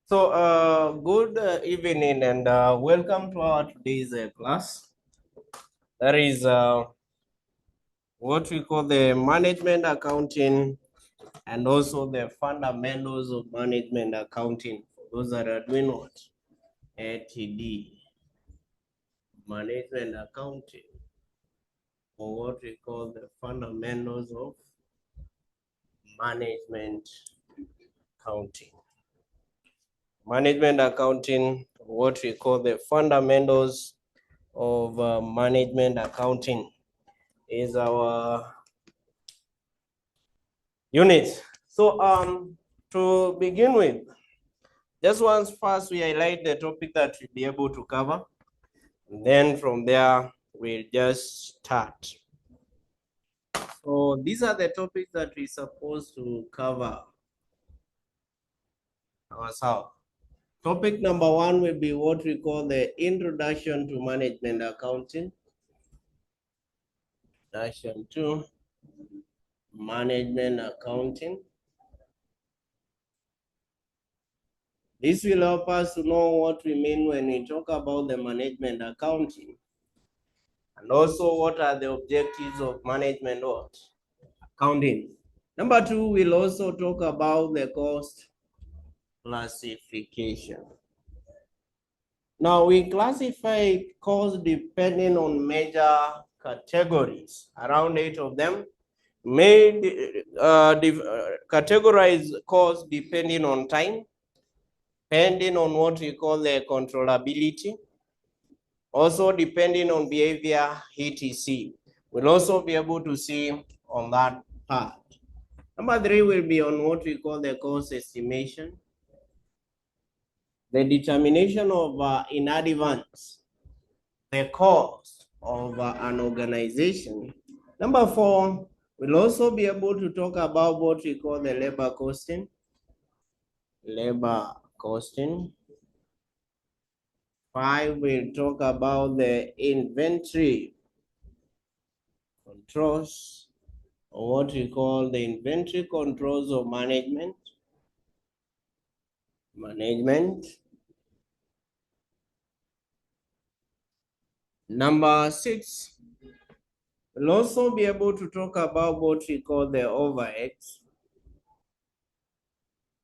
Good evening and welcome to our today's class. That is what we call the management accounting and also the fundamentals of management accounting. For those that are doing what? ATD, management accounting, or what we call the fundamentals of management accounting. Management accounting, what we call the fundamentals of management accounting is our unit. To begin with, just once first we highlight the topic that we'll be able to cover. And then from there, we'll just start. So these are the topics that we're supposed to cover ourselves. Topic number one will be what we call the introduction to management accounting. Introduction to management accounting. This will help us to know what we mean when we talk about the management accounting. And also what are the objectives of management accounting. Number two, we'll also talk about the cost classification. Now we classify costs depending on major categories, around 8 of them. Categorize costs depending on time, depending on what we call the controllability, also depending on behavior, etc. We'll also be able to see on that part. Number three will be on what we call the cost estimation, the determination of in advance the cost of an organization. Number four, we'll also be able to talk about what we call the labor costing. Labor costing. Five, we'll talk about the inventory controls, or what we call the inventory controls of management. Number six, we'll also be able to talk about what we call the overheads.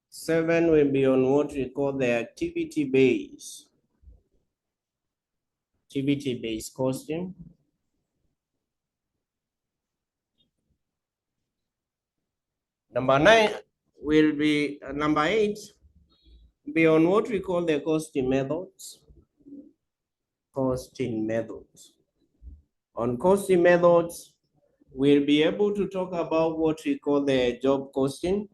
Seven will be on what we call the activity-based costing. Number eight will be on what we call the costing methods. On costing methods, we'll be able to talk about what we call the job costing.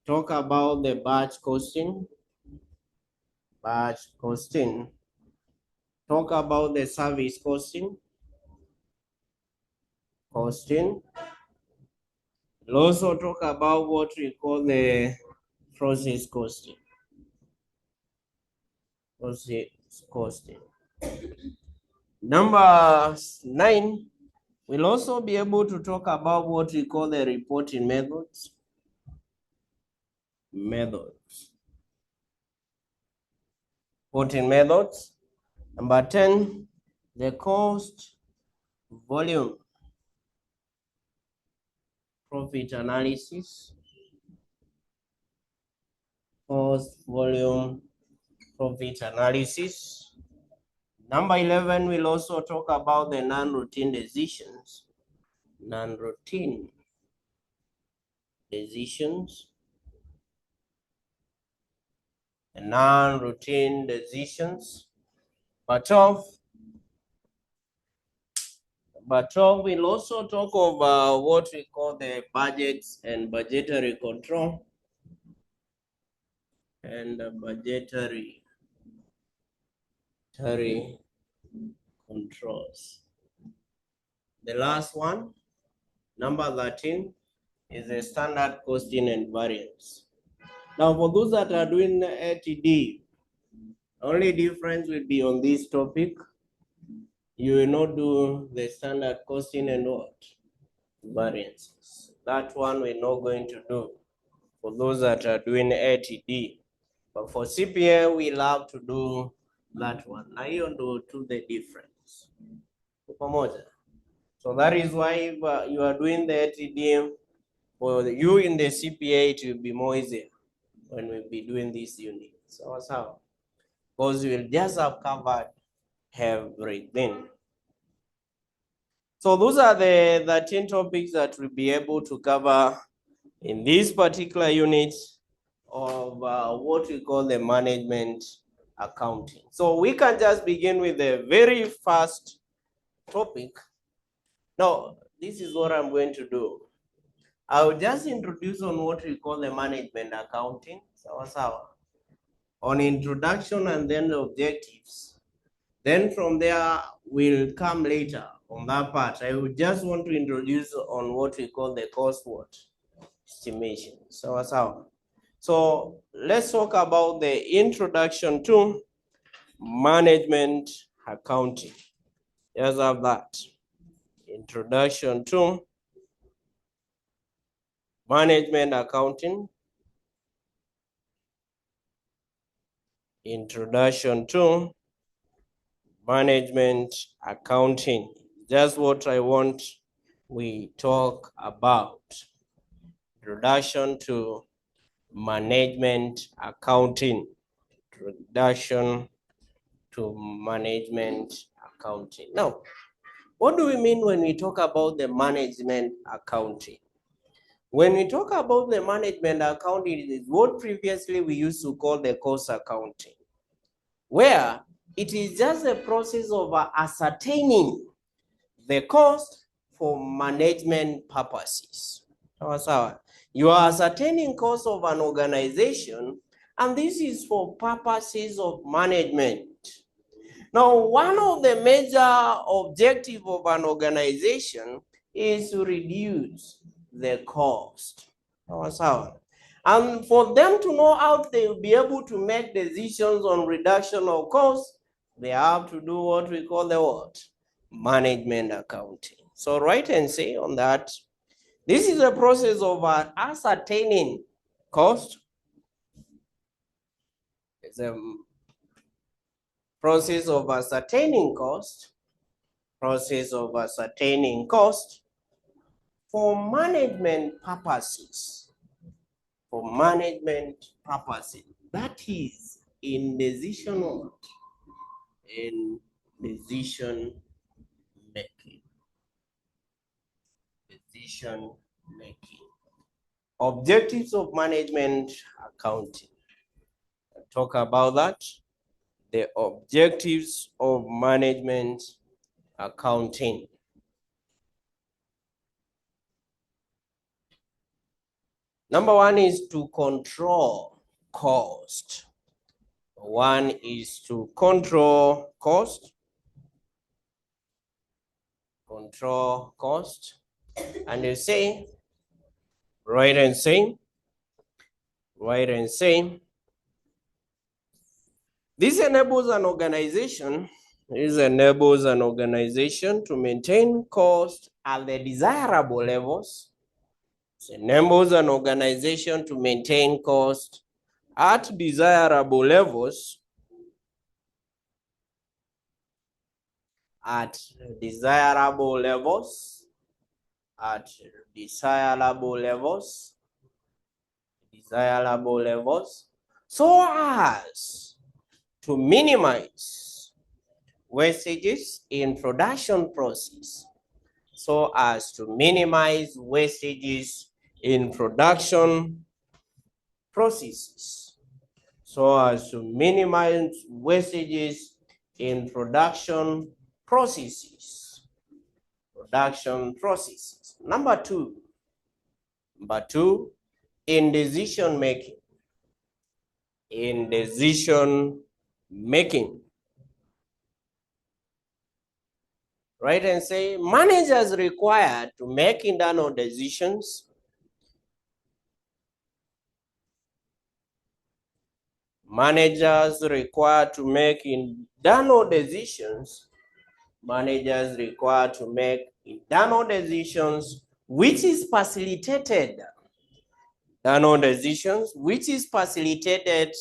Talk about the batch costing. Talk about the service costing. We'll also talk about what we call the process costing. Number 9, we'll also be able to talk about what we call the reporting methods. Reporting methods. Number 10, the cost volume profit analysis. Number 11, we'll also talk about the non-routine decisions. But 12, we'll also talk about what we call the budgets and budgetary control. Controls. The last one, number 13, is the standard costing and variance. Now, for those that are doing ATD, only difference will be on this topic. You will not do the standard costing and variances. That one we're not going to do for those that are doing ATD. But for CPA, we love to do that one. Na hiyo ndo to the difference. Pamoja. So that is why if you are doing the ATD, for you in the CPA, it will be more easier when we'll be doing this unit. So because we will just have covered everything. So those are the 13 topics that we'll be able to cover in this particular unit of what we call the management accounting. So we can just begin with the very first topic. Now, this is what I'm going to do. I'll just introduce on what we call the management accounting, on introduction and then the objectives. Then from there, we'll come later on that part. I would just want to introduce on what we call the cost estimation. So let's talk about the introduction to management accounting. Just have that. Introduction to management accounting. Introduction to management accounting. Just what I want we talk about. Introduction to management accounting. Introduction to management accounting. Now, what do we mean when we talk about the management accounting? When we talk about the management accounting, it is what previously we used to call the cost accounting, where it is just a process of ascertaining the cost for management purposes. You are ascertaining cost of an organization, and this is for purposes of management. Now, one of the major objectives of an organization is to reduce the cost. And for them to know how they will be able to make decisions on reduction of cost, they have to do what we call the management accounting. So write and say on that. This is a process of ascertaining cost. It's a process of ascertaining cost. Process of ascertaining cost for management purposes. For management purposes. That is in decision making. Decision making. Objectives of management accounting. I'll talk about that. The objectives of management accounting. Number one is to control cost. One is to control cost. Control cost. And you say, write and say. This enables an organization to maintain cost at the desirable levels. It enables an organization to maintain cost at desirable levels. At desirable levels. So as to minimize wastages in production process. So as to minimize wastages in production processes. So as to minimize wastages in production processes. Number two, in decision making. Right, and say managers required to make internal decisions. Managers required to make internal decisions which is facilitated, done decisions, which is facilitated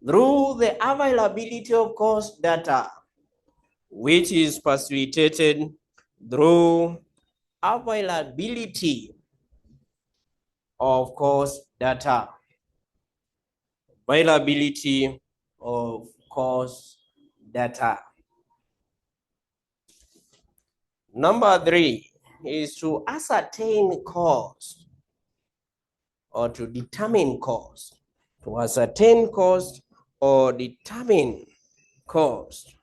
through the availability of cost data, which is facilitated through availability of cost data. Availability of cost data. Number 3 is to ascertain cost or to determine cost. To ascertain cost or determine cost.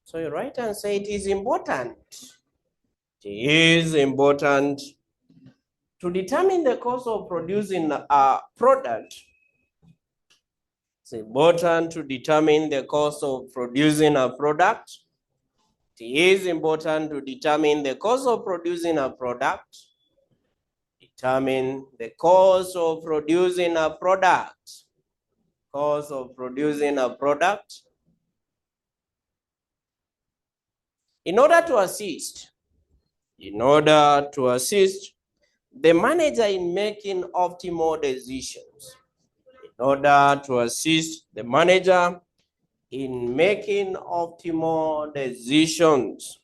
So you write and say it is important. It is important to determine the cost of producing a product. It's important to determine the cost of producing a product. It is important to determine the cost of producing a product. Determine the cost of producing a product. Cost of producing a product. In order to assist the manager in making optimal decisions. In order to assist the manager in making optimal decisions.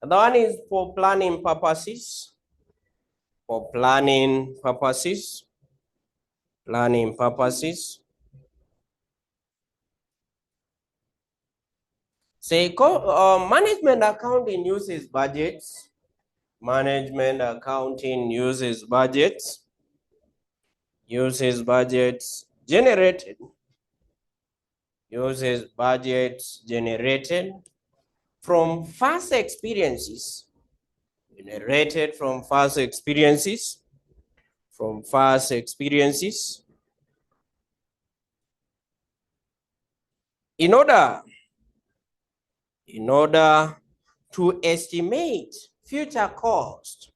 The one is for planning purposes. For planning purposes. Planning purposes. Say, management accounting uses budgets. Management accounting uses budgets. Uses budgets generated. Uses budgets generated from past experiences. Generated from past experiences. From past experiences. In order to estimate future cost.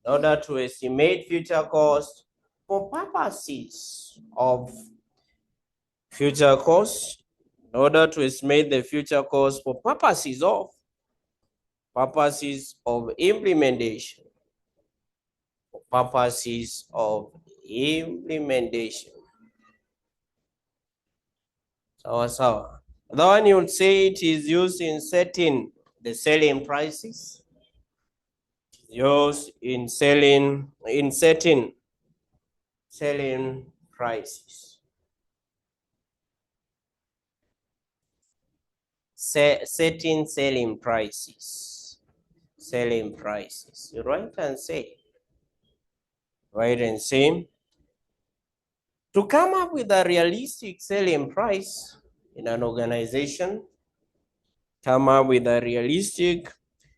In order to estimate future cost for purposes of future cost. In order to estimate the future cost for purposes of implementation. For purposes of implementation. Sawa. The one you would say it is used in setting the selling prices. Used in setting prices. Setting selling prices. Selling prices. You write and say. Write and say. To come up with a realistic selling price in an organization. Come up with a realistic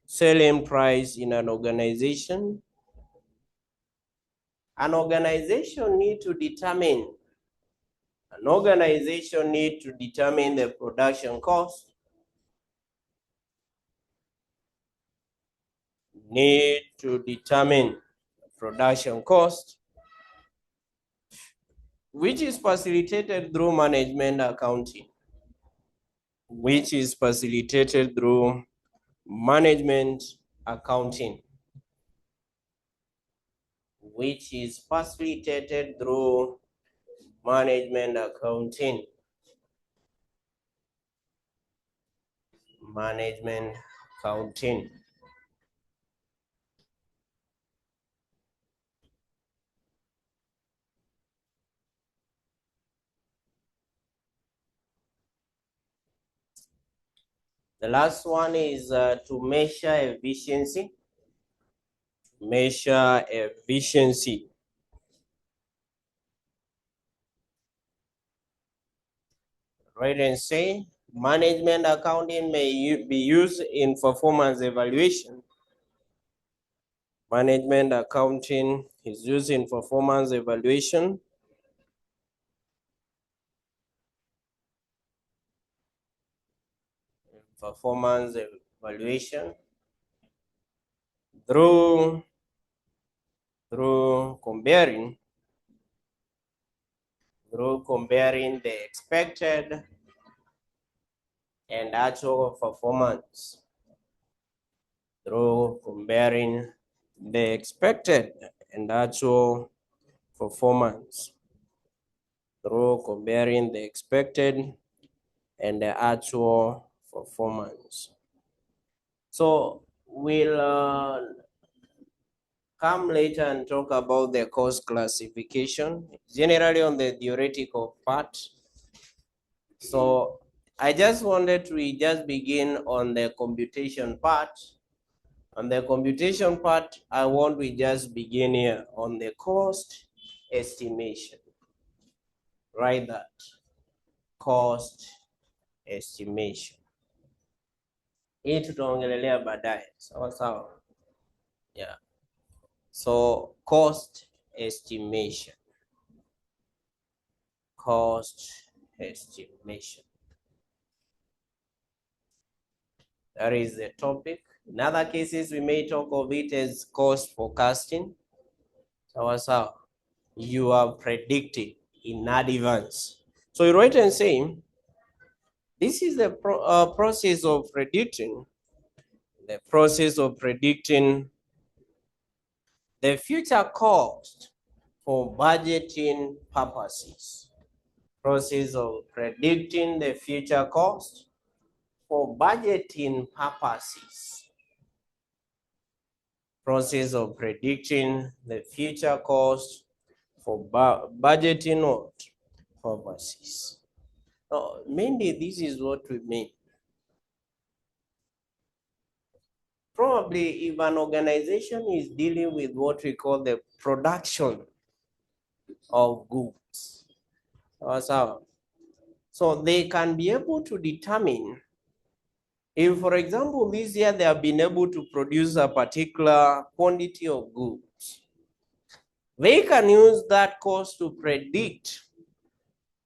selling price in an organization. An organization needs to determine the production cost. Need to determine production cost, which is facilitated through management accounting. Which is facilitated through management accounting. Which is facilitated through management accounting. Management accounting. The last one is to measure efficiency. Measure efficiency. Write and say, management accounting may be used in performance evaluation. Management accounting is used in performance evaluation. Performance evaluation through comparing the expected and actual performance through comparing the expected and actual performance through comparing the expected and the actual performance. So we'll come later and talk about the cost classification, generally on the theoretical part. So I just wanted to just begin on the computation part. On the computation part, I want to just begin here on the cost estimation. Write that, cost estimation. Hii tutaongelelea baadaye, sawa sawa. Yeah. So cost estimation. Cost estimation. That is the topic. In other cases, we may talk of it as cost forecasting. Sawa sawa. You are predicting in advance. So you write and say, this is the process of predicting. The process of predicting the future cost for budgeting purposes. Process of predicting the future cost for budgeting purposes. Process of predicting the future cost for budgeting purposes. So mainly this is what we mean. Probably if an organization is dealing with what we call the production of goods, so they can be able to determine if, for example, this year they have been able to produce a particular quantity of goods, they can use that cost to predict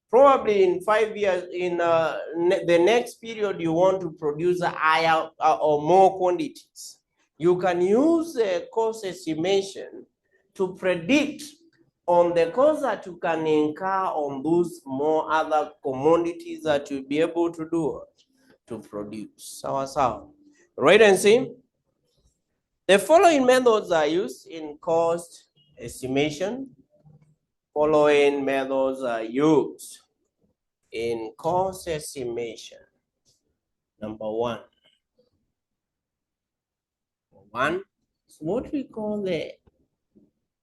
probably in 5 years, in the next period, you want to produce a higher or more quantities. You can use a cost estimation to predict on the cost that you can incur on those more other commodities that you'll be able to do to produce. Sawa. Right, and see, the following methods are used in cost estimation. Following methods are used in cost estimation. Number one is what we call the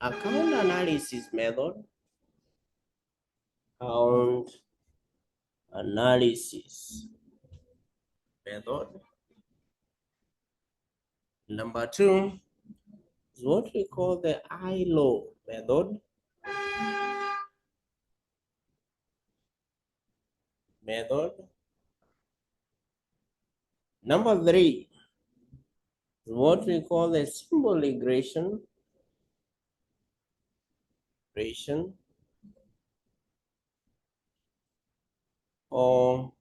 account analysis method. Account analysis method. Number two is what we call the ILO method. Number three is what we call the symbol regression. Or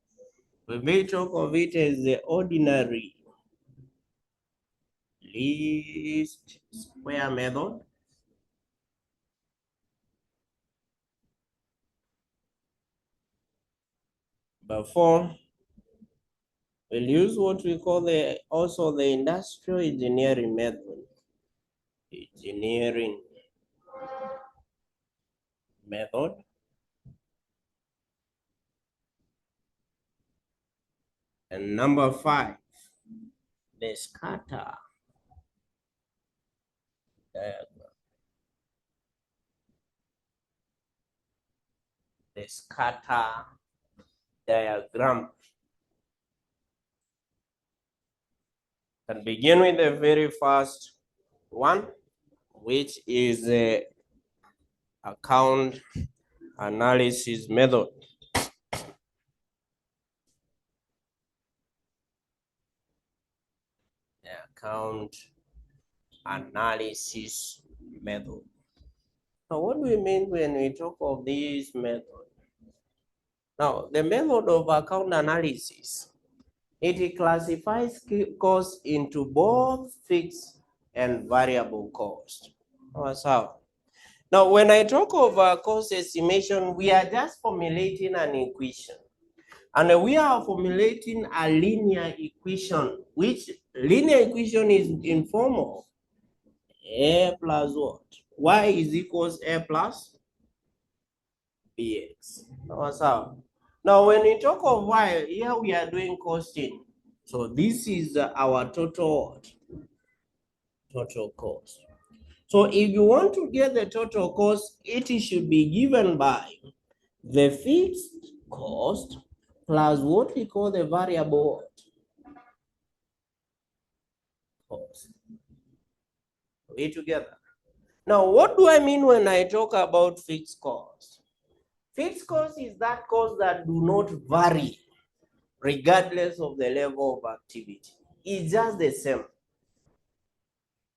we may talk of it as the ordinary least square method. But four, we'll use what we call also the industrial engineering method. And number five, the scatter diagram. The scatter diagram. And begin with the very first one, which is the account analysis method. The account analysis method. Now, what do we mean when we talk of this method? Now, the method of account analysis, it classifies costs into both fixed and variable cost. Now, when I talk of cost estimation, we are just formulating an equation. And we are formulating a linear equation, which linear equation is in form of a plus what? Y is equals a plus bx. Now, when we talk of y, here we are doing costing. So this is our total cost. So if you want to get the total cost, it should be given by the fixed cost plus what we call the variable cost. Are we together? Now, what do I mean when I talk about fixed cost? Fixed cost is that cost that do not vary regardless of the level of activity. It's just the same.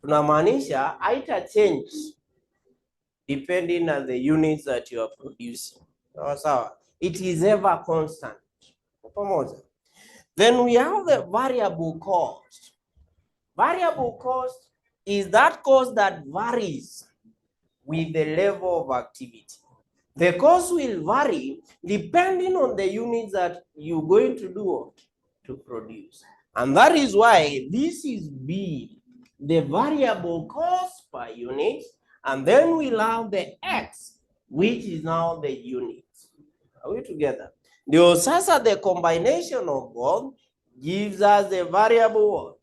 Tunamaanisha haita change depending on the units that you are producing. Sawa. It is ever constant. Then we have the variable cost. Variable cost is that cost that varies with the level of activity. The cost will vary depending on the units that you're going to do to produce. And that is why this is B, the variable cost per unit, and then we'll have the X, which is now the unit. Are we together? The combination of both gives us the variable what?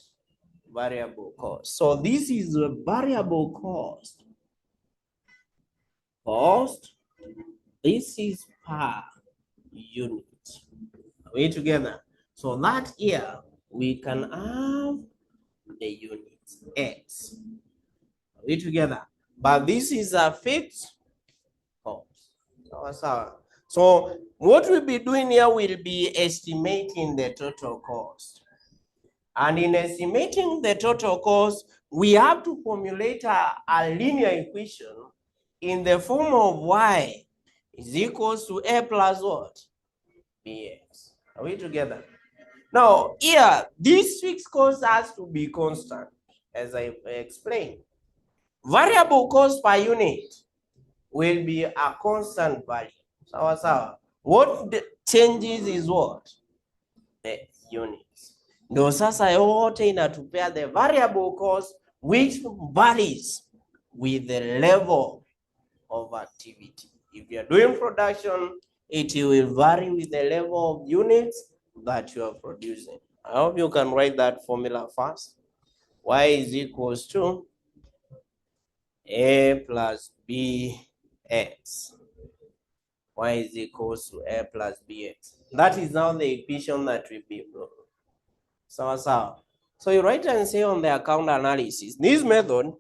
Variable cost. So this is the variable cost. This is per unit. Are we together? So that here we can have the unit X. Are we together? But this is a fixed cost. So what we'll be doing here will be estimating the total cost. And in estimating the total cost, we have to formulate a linear equation in the form of y is equals to a plus what? Bx. Are we together? Now, here, this fixed cost has to be constant, as I explained. Variable cost per unit will be a constant value. What changes is what? The units. Ndio sasa yote inatupea the variable cost which varies with the level of activity. If you are doing production, it will vary with the level of units that you are producing. I hope you can write that formula fast. Y is equals to A plus BX. Y is equals to A plus BX. That is now the equation that will be brought. So you write and say on the account analysis, this method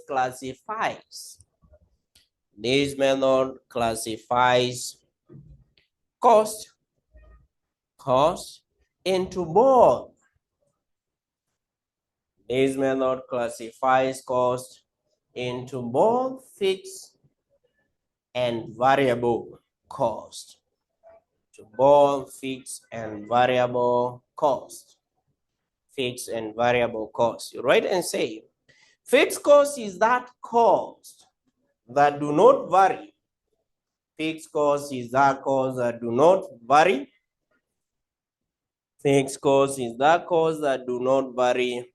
classifies. This method classifies cost into both. This method classifies cost into both fixed and variable cost. To both fixed and variable cost. Fixed and variable cost. You write and say, fixed cost is that cost that do not vary. Fixed cost is that cost that do not vary. Fixed cost is that cost that do not vary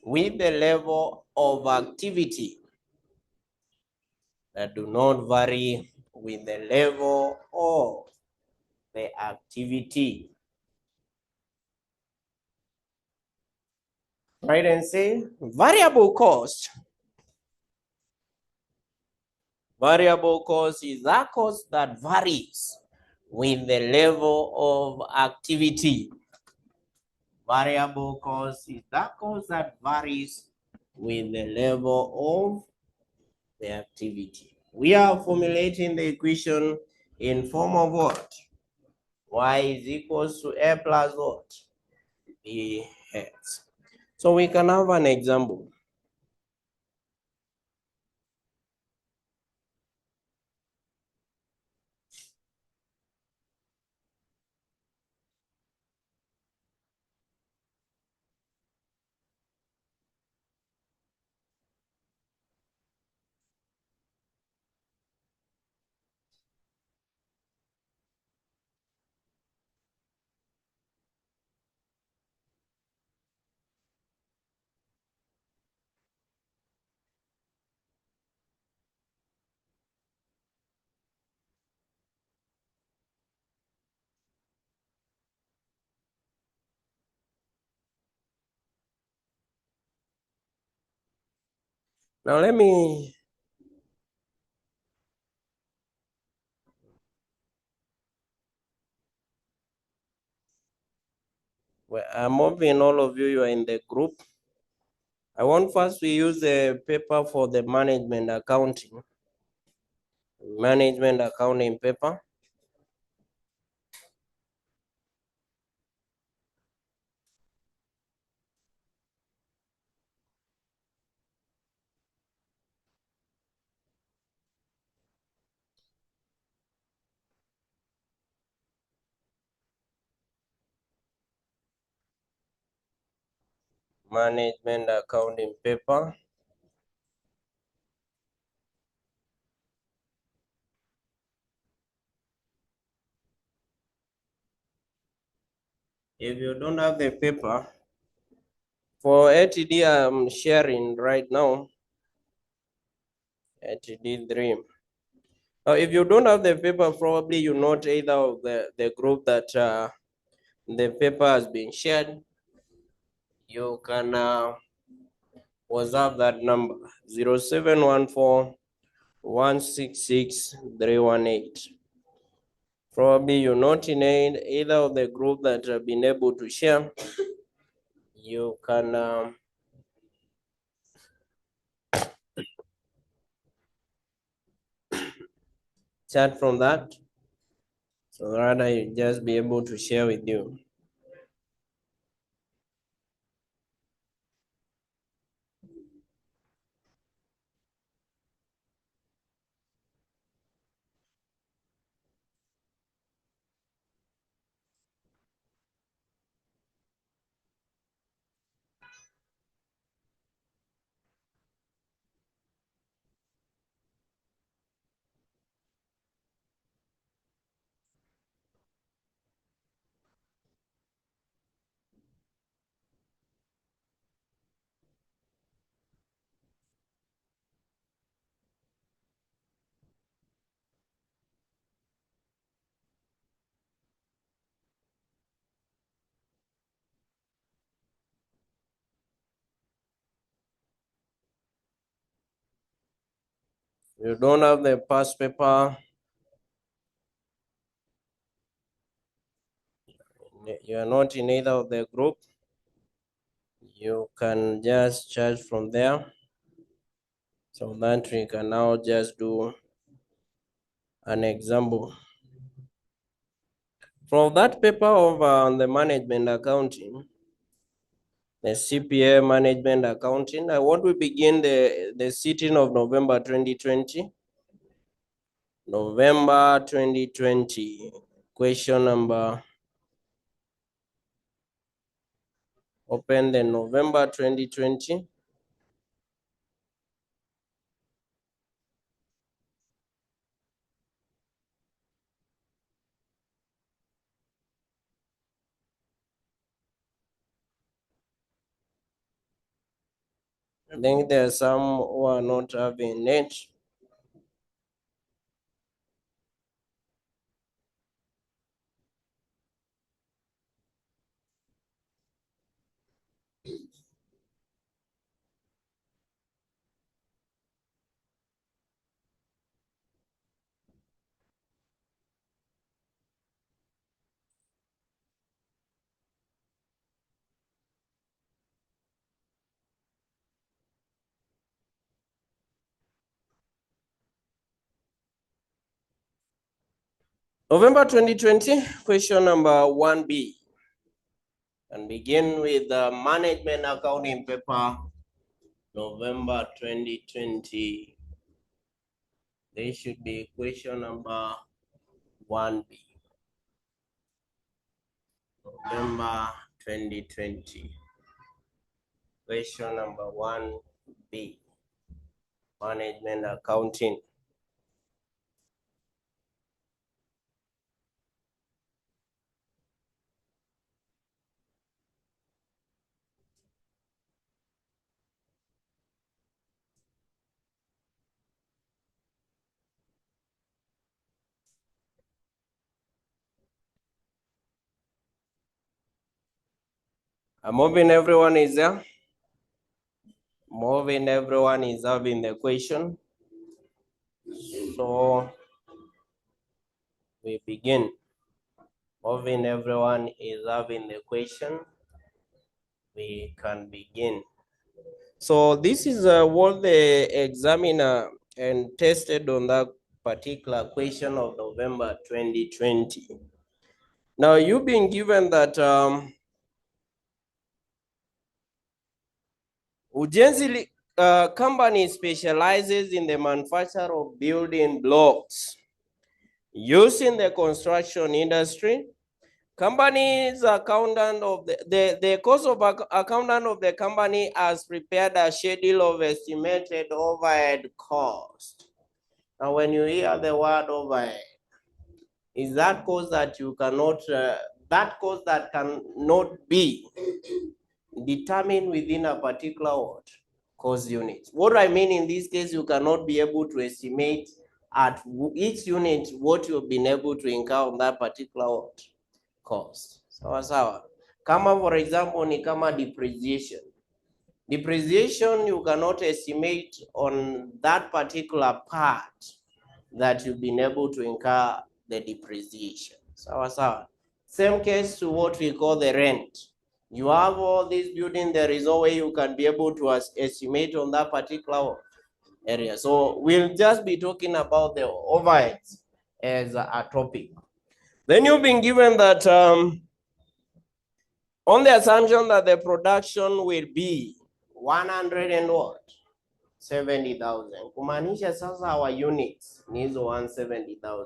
with the level of activity. That do not vary with the level of the activity. Right, and say variable cost. Variable cost is that cost that varies with the level of activity. Variable cost is that cost that varies with the level of the activity. We are formulating the equation in form of what? Y is equals to A plus what? Bx. So we can have an example. Now I'm hoping all of you are in the group. I want first we use the paper for the management accounting. Management accounting paper. Management accounting paper. If you don't have the paper, for ATD I'm sharing right now, ATD Dream. Now, if you don't have the paper, probably you're not either of the group that the paper has been shared. You can WhatsApp that number 0714 166 318. Probably you're not in either of the group that have been able to share. You can chat from that, so that I just be able to share with you. You don't have the past paper, you are not in either of the group, you can just chat from there, so that we can now just do an example. From that paper of the management accounting, the CPA management accounting, I want to begin the sitting of November 2020. November 2020, question number, open the November 2020. I think there are some who are not having it. November 2020, question number 1B. And begin with the management accounting paper, November 2020. This should be question number 1B. November 2020. Question number 1B. Management accounting. I'm hoping everyone is there. Moving, everyone is having the question. So we begin. Moving, everyone is having the question. We can begin. So this is what the examiner and tested on that particular question of November 2020. Now you've been given that Ujenzi company specializes in the manufacture of building blocks used in the construction industry. Company's accountant of the cost of accountant of the company has prepared a schedule of estimated overhead cost. Now, when you hear the word overhead, is that cost that you cannot, that cost that cannot be determined within a particular what? Cost unit. What I mean in this case, you cannot be able to estimate at each unit what you've been able to incur on that particular what? Cost. Sawa sawa. Kama for example ni kama depreciation. Depreciation you cannot estimate on that particular part that you've been able to incur the depreciation. Sawa sawa. Same case to what we call the rent. You have all these buildings, there is no way you can be able to estimate on that particular area. So we'll just be talking about the overheads as a topic. Then you've been given that on the assumption that the production will be 100 and what? 70,000. Kumaanisha sasa our units needs 170,000.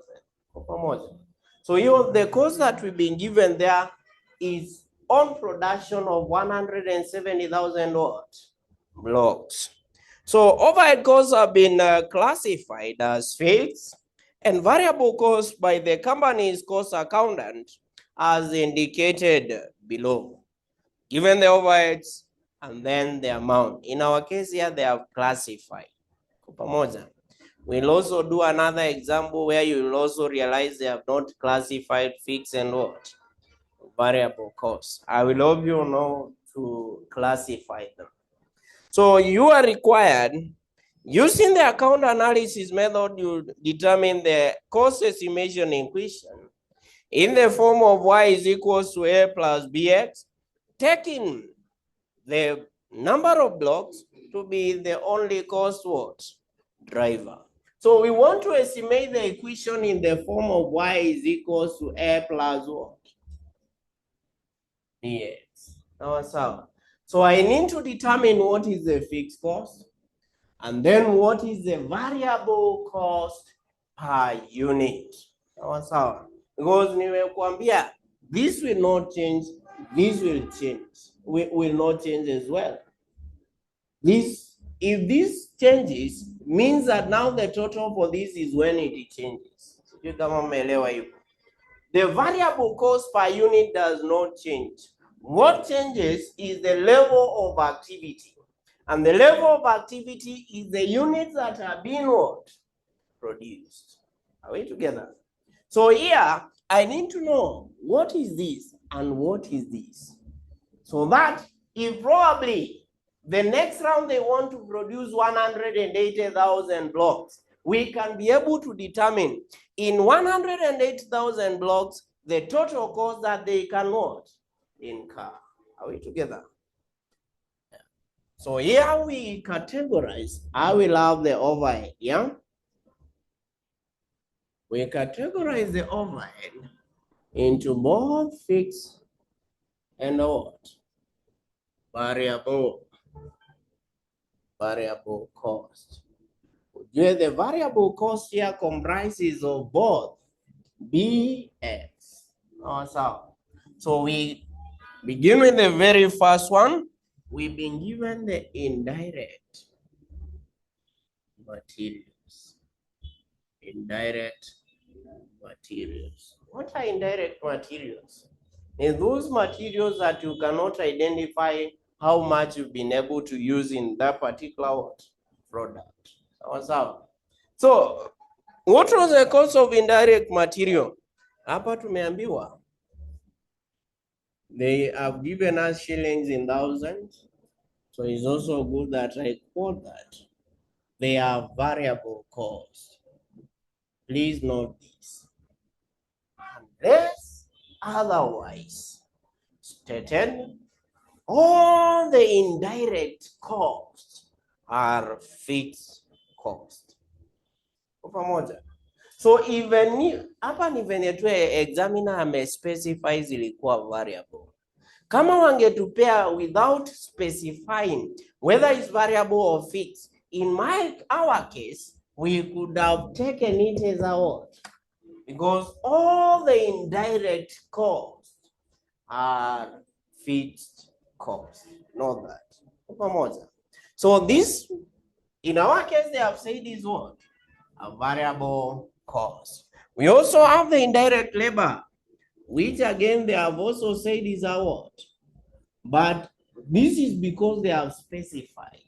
So the cost that we've been given there is on production of 170,000 what? Blocks. So overhead costs have been classified as fixed and variable costs by the company's cost accountant as indicated below. Given the overheads and then the amount. In our case here, they have classified. We'll also do another example where you will also realize they have not classified fixed and what? Variable costs. I will help you know to classify them. So you are required, using the account analysis method, you determine the cost estimation in question in the form of y is equals to a plus bx, taking the number of blocks to be the only cost what? Driver. So we want to estimate the equation in the form of y is equals to a plus what? Bx. So I need to determine what is the fixed cost and then what is the variable cost per unit. Because nimekuambia this will not change, this will change. Will not change as well. If this changes, means that now the total for this is when it changes. The variable cost per unit does not change. What changes is the level of activity. And the level of activity is the units that are being what? Produced. Are we together? So here, I need to know what is this and what is this. So that if probably the next round they want to produce 180,000 blocks, we can be able to determine in 108,000 blocks, the total cost that they can what? Incur. Are we together? Yeah. So here we categorize. I will have the overhead, yeah? We categorize the overhead into both fixed and what? Variable cost. The variable cost here comprises of both BX. So we begin with the very first one. We've been given the indirect materials. Indirect materials. What are indirect materials? And those materials that you cannot identify how much you've been able to use in that particular product. So, what was the cost of indirect material? Hapa tumeambiwa. They have given us shillings in thousands. So it's also good that I quote that they are variable cost. Please note this. Unless otherwise stated, all the indirect costs are fixed cost. Pamoja. So even hapa ni venye tu examiner amespecify zilikuwa variable. Kama wangetupea without specifying whether it's variable or fixed, in our case, we could have taken it as a what? Because all the indirect costs are fixed costs. Know that. Pamoja. So this, in our case, they have said is what? A variable cost. We also have the indirect labor, which again they have also said is a what? But this is because they have specified.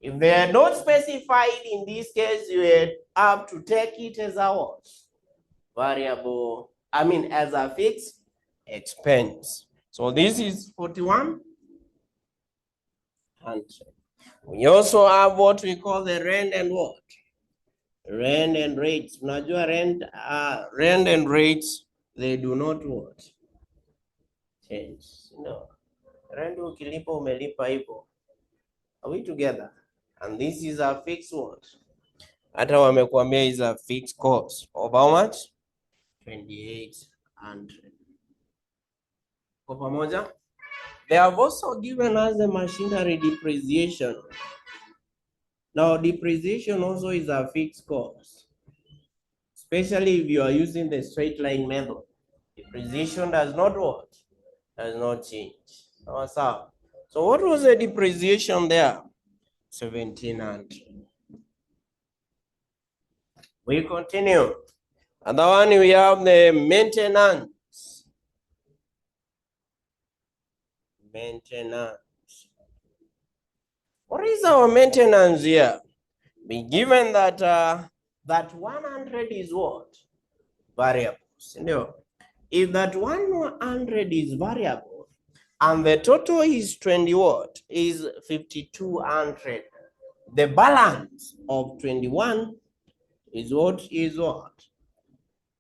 If they are not specified, in this case, you have to take it as a what? Variable, as a fixed expense. So this is 4100. We also have what we call the rent and what? Rent and rates. Unajua rent and rates, they do not what? Change. No. Rent ukilipa umelipa hivyo. Are we together? And this is a fixed what? Hata wamekuambia is a fixed cost of how much? 2800. Kwa pamoja? They have also given us the machinery depreciation. Now, depreciation also is a fixed cost, especially if you are using the straight line method. Depreciation does not what? Does not change. So what was the depreciation there? 1700. We continue. Another one, we have the maintenance. Maintenance. What is our maintenance here? Be given that that 100 is what? Variable. If that 100 is variable and the total is 20 what? Is 5200. The balance of 21 is what? Is what?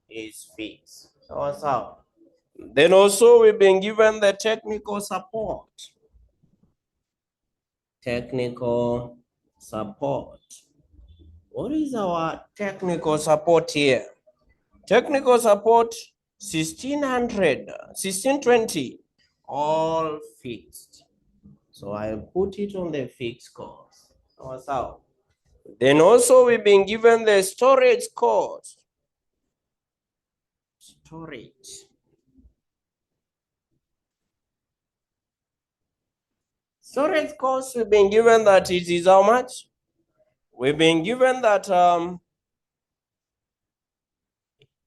Is fixed. So. Then also we've been given the technical support. Technical support. What is our technical support here? Technical support 1600, 1620, all fixed. So I'll put it on the fixed cost. So, then also we've been given the storage cost. Storage. Storage cost, we've been given that it is how much? We've been given that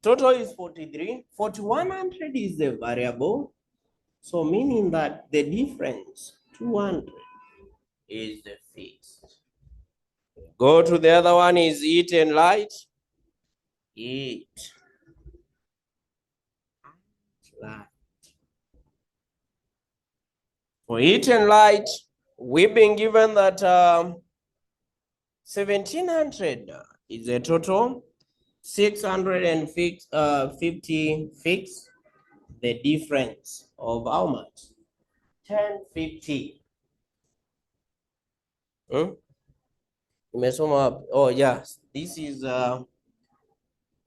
total is 43. 4100 is the variable. So meaning that the difference, 200, is the fixed. Go to the other one is heat and light. Heat. Light. For heat and light, we've been given that 1700 is the total, 650 fixed, the difference of how much? 1050. Oh yes, this is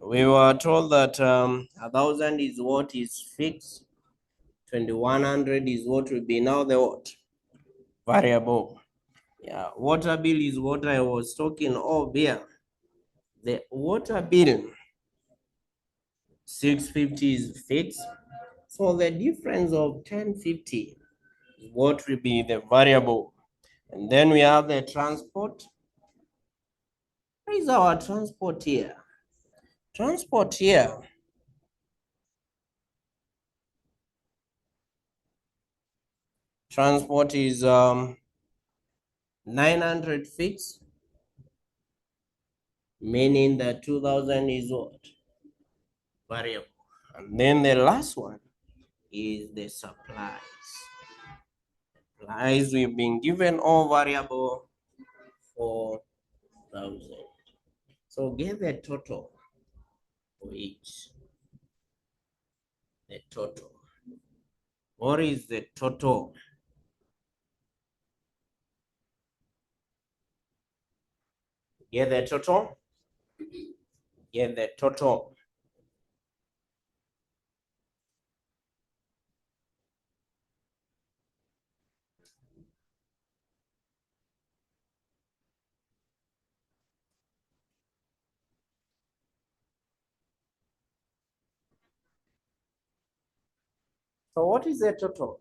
we were told that 1000 is what is fixed, 2100 is what will be now the what? Variable. Yeah, water bill is what I was talking of here. The water bill 650 is fixed. So the difference of 1050 is what will be the variable. And then we have the transport. What is our transport here? Transport here. Transport is 900 fixed, meaning that 2000 is what? Variable. And then the last one is the supplies. Lies we've been given all variable 4,000. So get the total for each. The total. What is the total? Get the total. Get the total. So what is the total?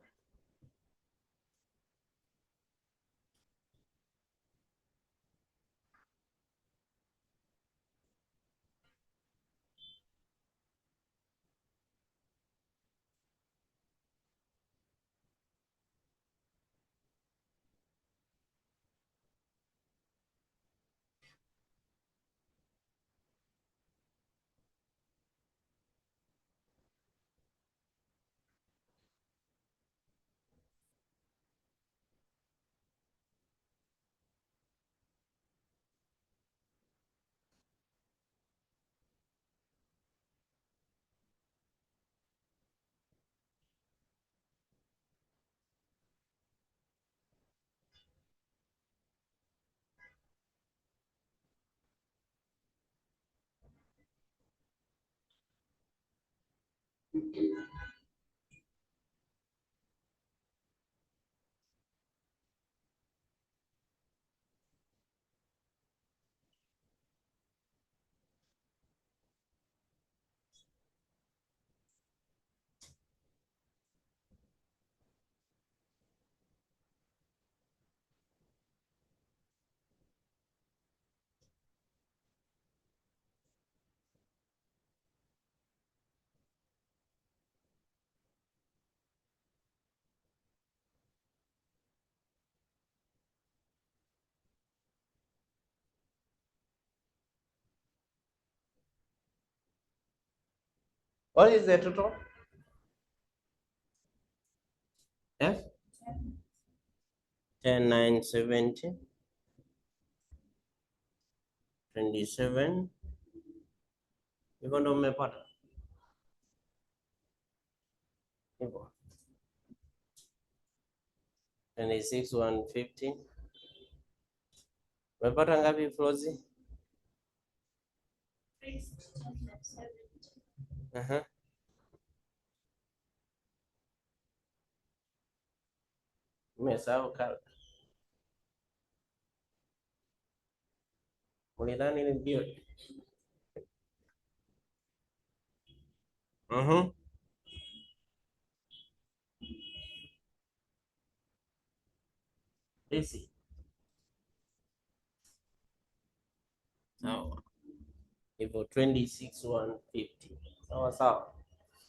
What is the total? Yes? 10, 9, 70, 27. Hivyo ndo mmepata. Hivyo. 26, 150. Mmepata ngapi Flozi? Aha. Mmesahau kala. Ulidhani ni mbio. Easy. Sawa. Hivyo 26, 150. Sawa sawa.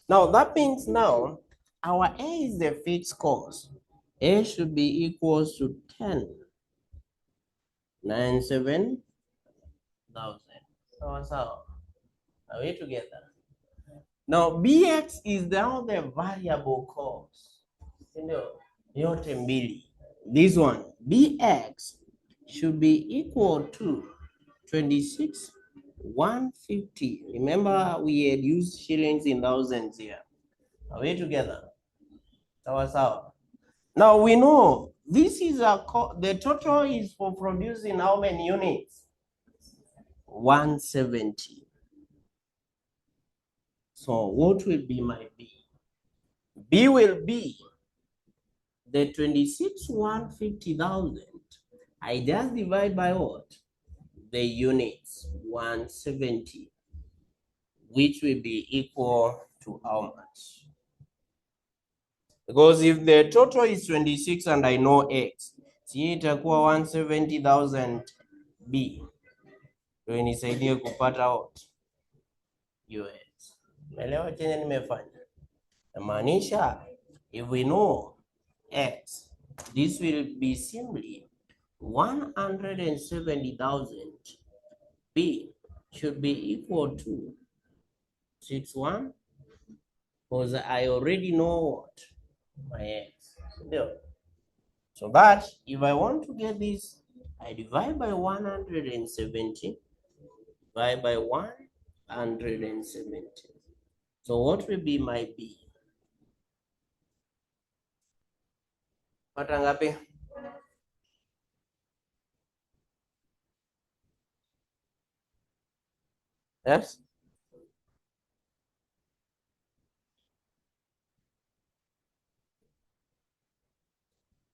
Now that means now our A is the fixed cost. A should be equals to 10. 97,000. Sawa sawa. Are we together? Now BX is now the variable cost. Ndio yote mbili. This one BX should be equal to 26,150. Remember we had used shillings in thousands here. Are we together? Sawa sawa. Now we know this is the total is for producing how many units? 170. So what will be my B? B will be the 26,150,000. I just divide by what? The units 170, which will be equal to how much? Because if the total is 26 and I know X, si itakuwa 170,000 B. Ndio inisaidie kupata what? US. Umeelewa chenye nimefanya? Namaanisha if we know X, this will be simply 170,000 B should be equal to 61, because I already know what? My X. Ndio. So that if I want to get this, I divide by 170, divide by 170. So what will be my B? Pata ngapi? Yes?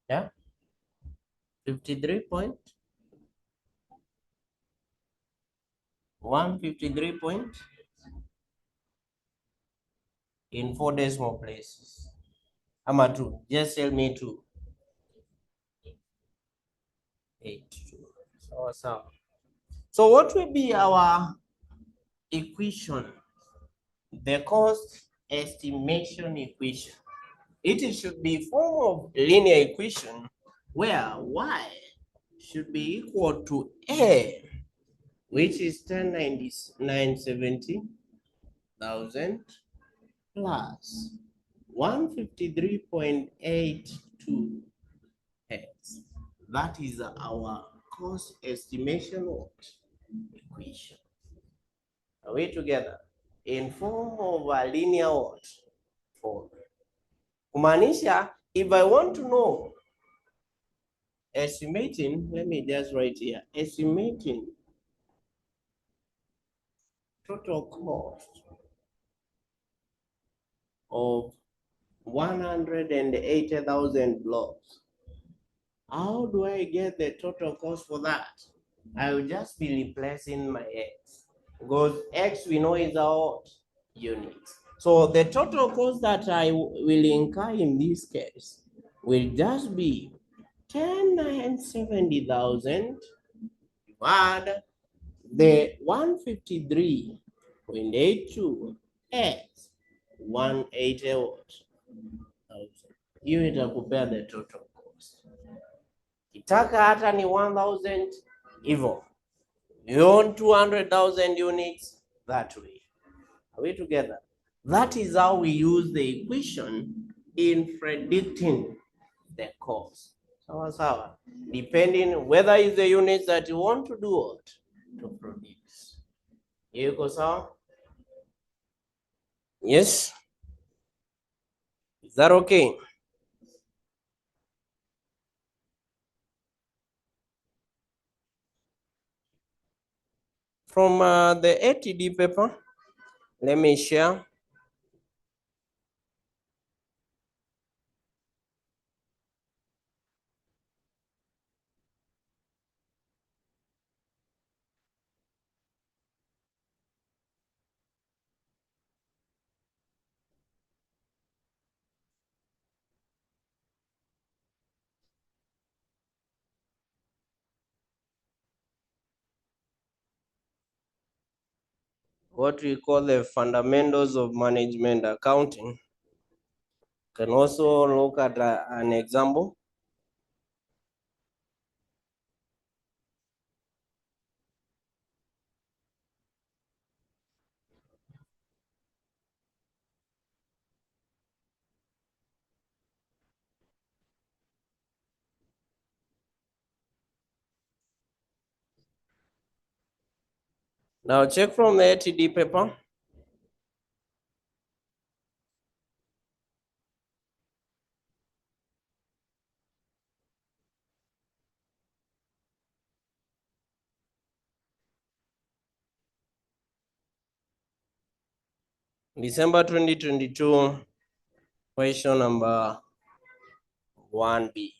Yeah? 53 point? 153 point? In 4 decimal places. Ama 2. Just tell me 2. 8. 2. So what will be our equation? The cost estimation equation. It should be form of linear equation where y should be equal to a, which is 10,970,000 plus 153.82 heads. That is our cost estimation equation. Are we together? In form of a linear form. Kumaanisha, if I want to know estimating, let me just write here, estimating total cost of 180,000 blocks. How do I get the total cost for that? I will just be replacing my x, because x we know is our units. So the total cost that I will incur in this case will just be 10,970,000 divided the 153.82 x 180,000. Hiyo itakupea the total cost. Kitaka hata ni 1,000 hivyo. You own 200,000 units that way. Are we together? That is how we use the equation in predicting the cost. Sawa sawa. Depending whether it's the units that you want to do what to produce. Iko sawa? Yes. Is that okay? From the ATD paper, let me share. What we call the fundamentals of management accounting. Can also look at an example. Now check from the ATD paper. December 2022, question number 1B.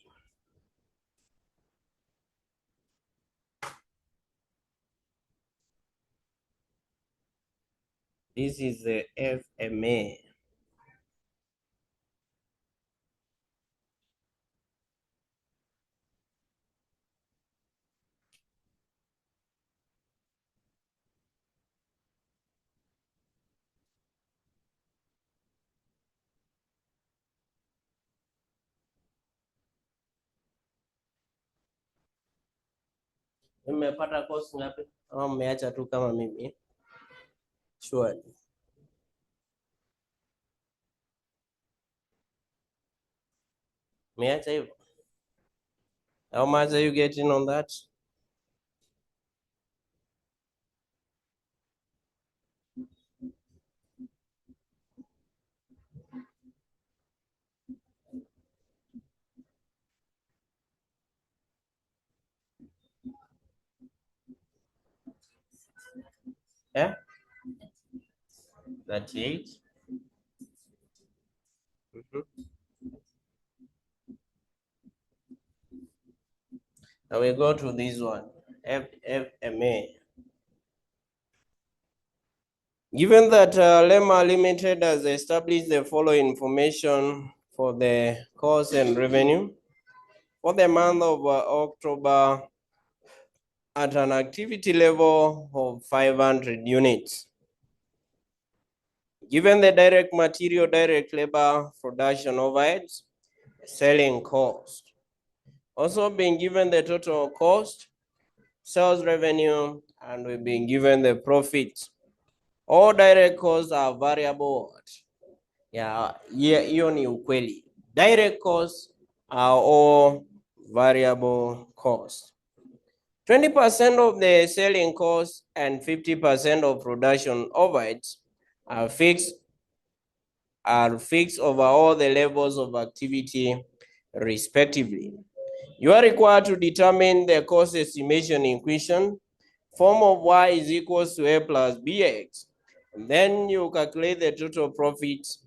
This is the FMA. Mmepata course ngapi? Ama mmeacha tu kama mimi? Surely. Mmeacha hivyo? How much are you getting on that? Yeah, 38. Mhm. Now we go to this one, FFMA. Given that Lema Limited has established the following information for the cost and revenue for the month of October at an activity level of 500 units. Given the direct material, direct labor, production overheads, selling cost. Also being given the total cost, sales revenue, and we've been given the profit. All direct costs are variable. Yeah, hiyo ni ukweli. Direct costs are all variable costs. 20% of the selling costs and 50% of production overheads are fixed over all the levels of activity respectively. You are required to determine the cost estimation equation, form of y is equals to a plus bx. And then you calculate the total profit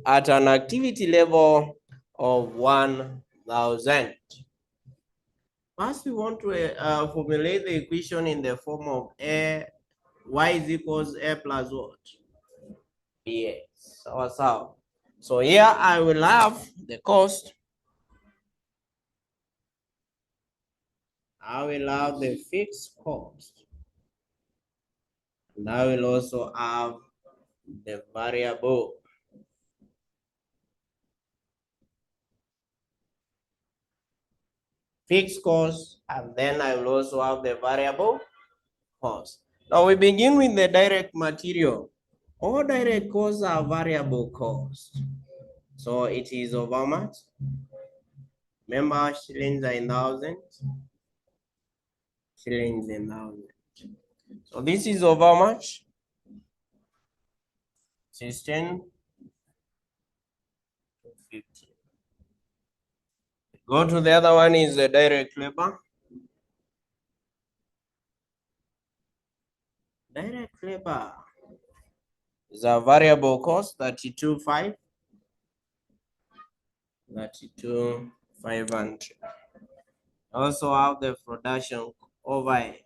at an activity level of 1,000. First, we want to formulate the equation in the form of y is equals a plus what? Bx. So here I will have the cost. I will have the fixed cost. And I will also have the variable. Fixed cost, and then I will also have the variable cost. Now we begin with the direct material. All direct costs are variable cost. So it is of how much? Remember, shillings are in thousands. Shillings in thousands. So this is of how much? 16,250. Go to the other one is the direct labor. Direct labor is a variable cost, 32,500. 32,500. Also have the production overheads.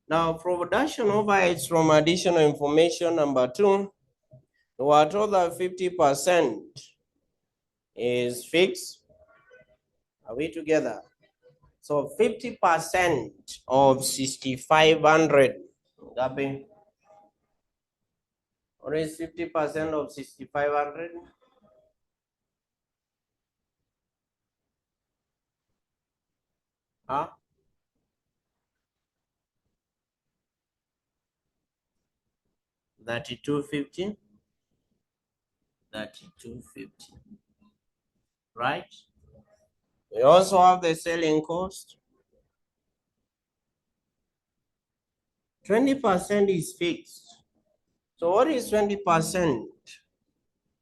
Now, production overheads from additional information number 2, we are told that 50% is fixed. Are we together? So 50% of 6,500. Gabi, what is 50% of 6,500? Huh? 3250. 3250. Right? We also have the selling cost. 20% is fixed. So what is 20%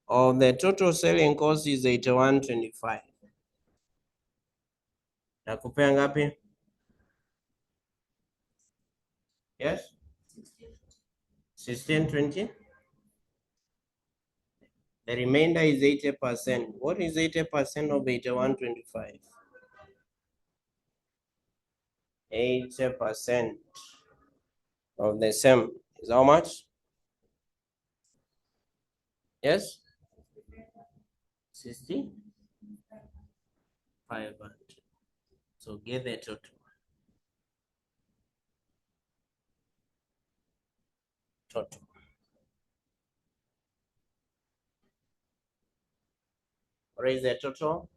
of the total selling cost is 8125. Nakupea ngapi? Yes? 1620. The remainder is 80%. What is 80% of 8125? 80% of the same is how much? Yes? 60,500. So get the total. Total. What is the total?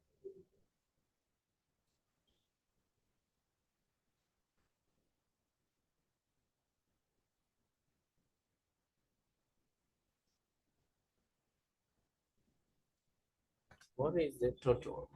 What is the total?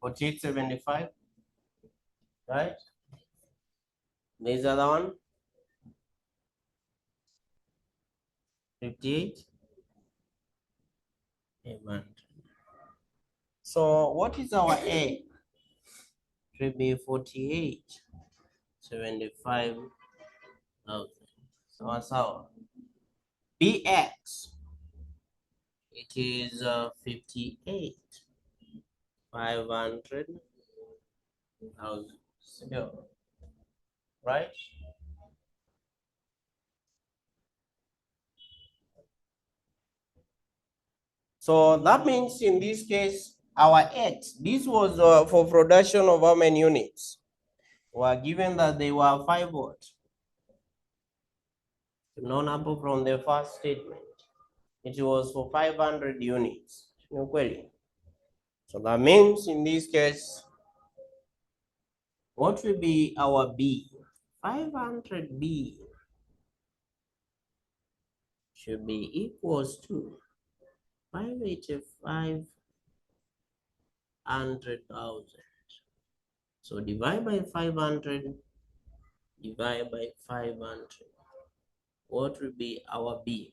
$48.75, right? There's other one. 58. So what is our A? It will be 48.75,000. So what's our BX? It is 58,500,000. Right? So that means in this case, our X, this was for production of how many units? We are given that they were 5 watts. Non-apple from the first statement. It was for 500 units. So that means in this case, what will be our B? 500B should be equals to 585,000. So divide by 500, divide by 500. What will be our B?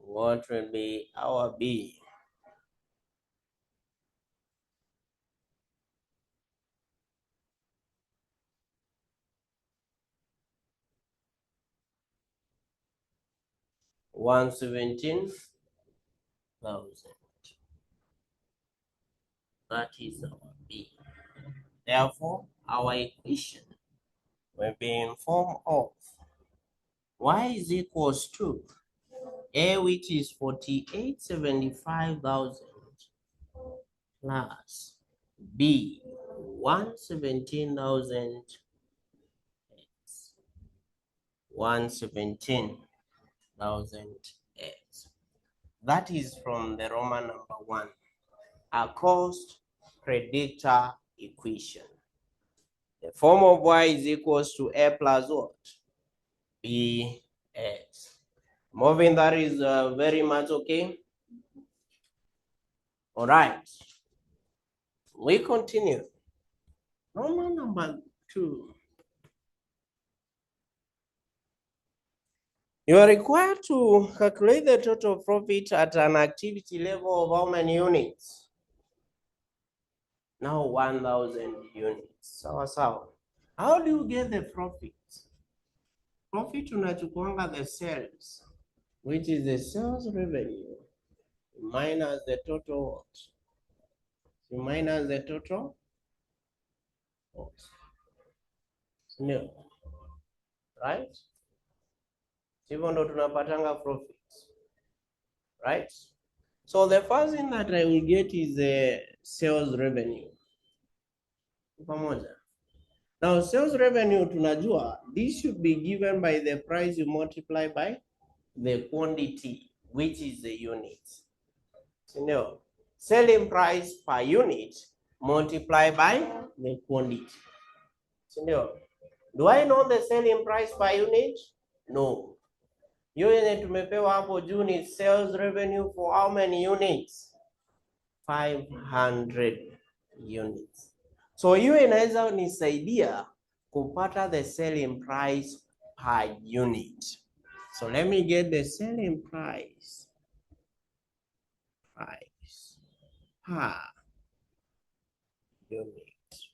What will be our B? $117,000. That is our B. Therefore, our equation will be in form of y is equals to A, which is 48,75,000 plus B 117,000 x 117,000 x. That is from the Roman number 1, a cost predictor equation. The form of y is equals to A plus what? BX. Moving that is very much okay. All right. We continue. Roman number 2. You are required to calculate the total profit at an activity level of how many units? Now 1,000 units. Sawa. How do you get the profit? Profit unachukuanga the sales, which is the sales revenue minus the total what? Minus the total what? No. Right? Hivyo ndo tunapatanga profits. Right? So the first thing that I will get is the sales revenue. Pamoja. Now sales revenue tunajua, this should be given by the price you multiply by the quantity, which is the units. So, selling price per unit multiplied by the quantity. So, do I know the selling price per unit? No. Unit tumepewa hapo juu ni sales revenue for how many units? 500 units. So hiyo inaweza nisaidia kupata the selling price per unit. So let me get the selling price per unit,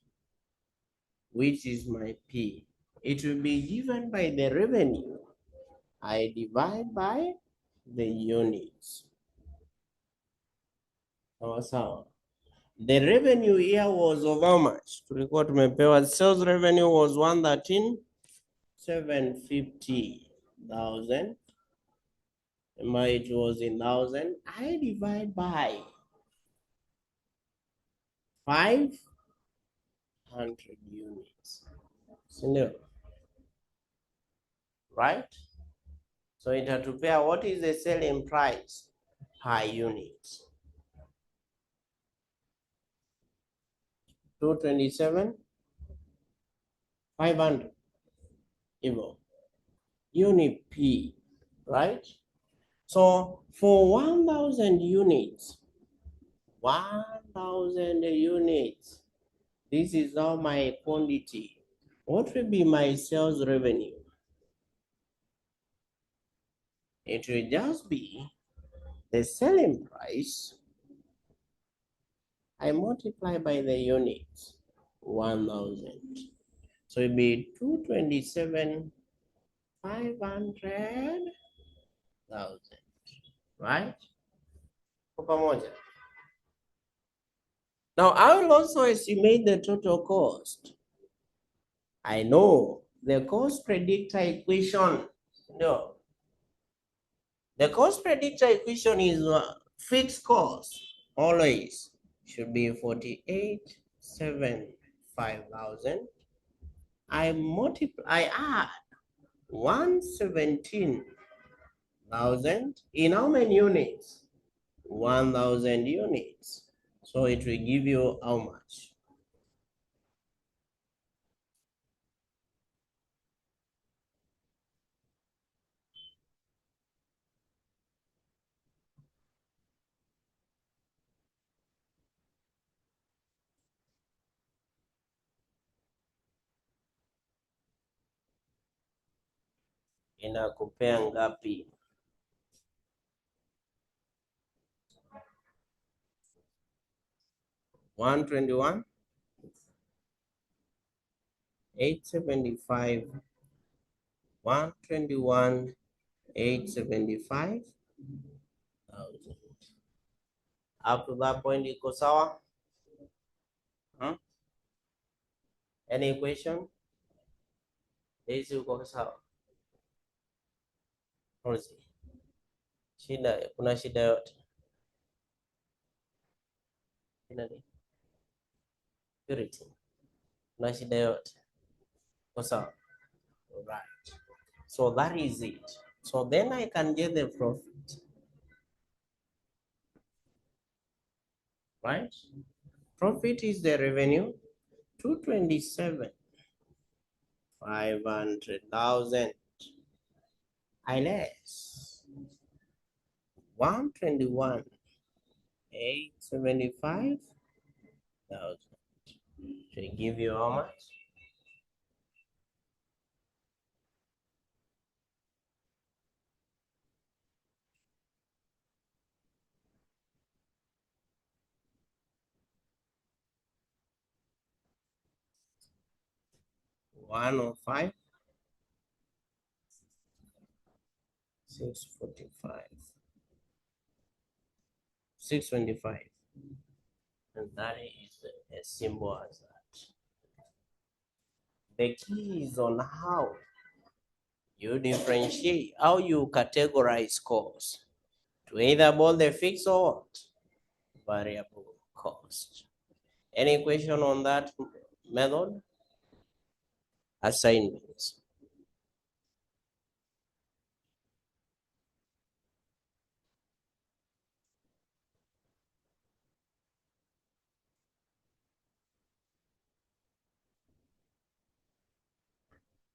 which is my P. It will be given by the revenue. I divide by the units. Sawa. The revenue here was of how much? Tulikuwa tumepewa sales revenue was 113,750,000 Remember it was in thousand. I divide by 500 units. Sindio? Right? So itatupea what is the selling price per unit? 227 500 hivyo. Unit P, right? So for 1,000 units, 1,000 units, this is now my quantity. What will be my sales revenue? It will just be the selling price I multiply by the units, 1,000. So it will be 227 500,000, right? Kwa pamoja. Now I will also estimate the total cost. I know the cost predictor equation. No. The cost predictor equation is fixed cost always should be 48,750,000. I add 117,000 in how many units? 1,000 units. So it will give you how much? Inakupea ngapi? $121,875, 121,875,000. Up to that point, iko sawa? Any question? Hizi uko sawa? Shida, kuna shida yote? Purity. Kuna shida yote? Uko sawa? Right. So that is it. So then I can get the profit. Right? Profit is the revenue, 227,500,000. I less 121,875,000. To give you how much? $105,645. 625. And that is as simple as that. The key is on how you differentiate, how you categorize costs to either both the fixed or what? Variable cost. Any question on that method? Assignments.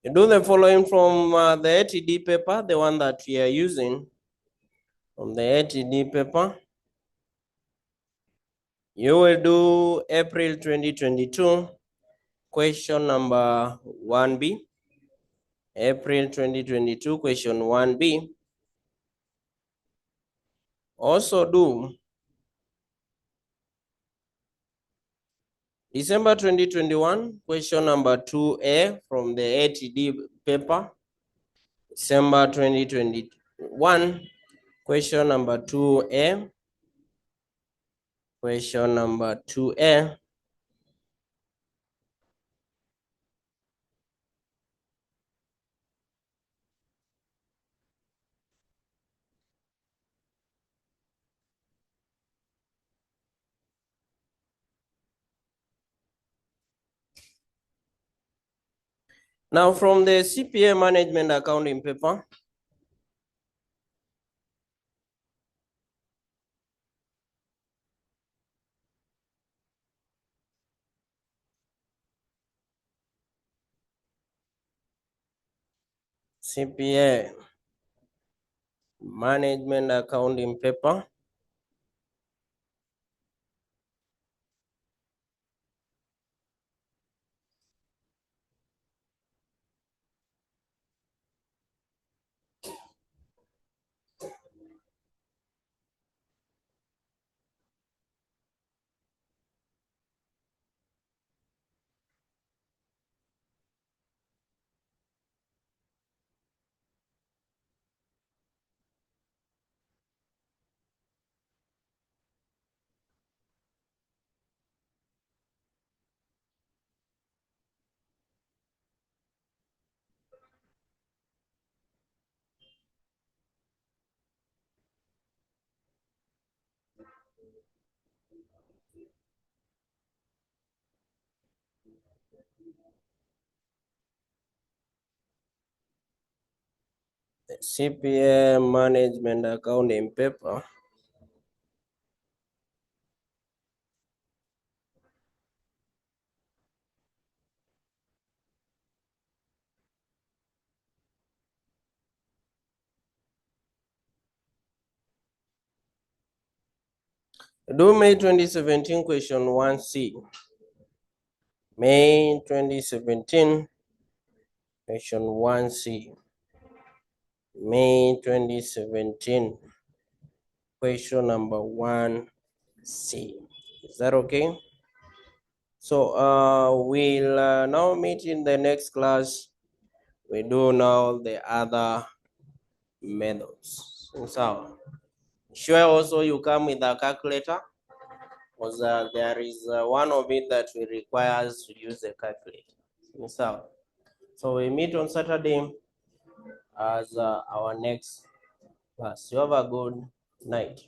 You do the following from the ATD paper, the one that we are using. From the ATD paper, you will do April 2022, question number 1B. April 2022, question 1B. Also do December 2021, question number 2A from the ATD paper. December 2021, question number 2A. Question number 2A. Now from the CPA management accounting paper, CPA management accounting paper. The CPA management accounting paper. Do May 2017 question 1C. May 2017 question 1C. May 2017 question number 1C. Is that okay? So we'll now meet in the next class. We do now the other methods. So sure also you come with a calculator, because there is one of it that we require us to use a calculator. So we meet on Saturday as our next class. You have a good night.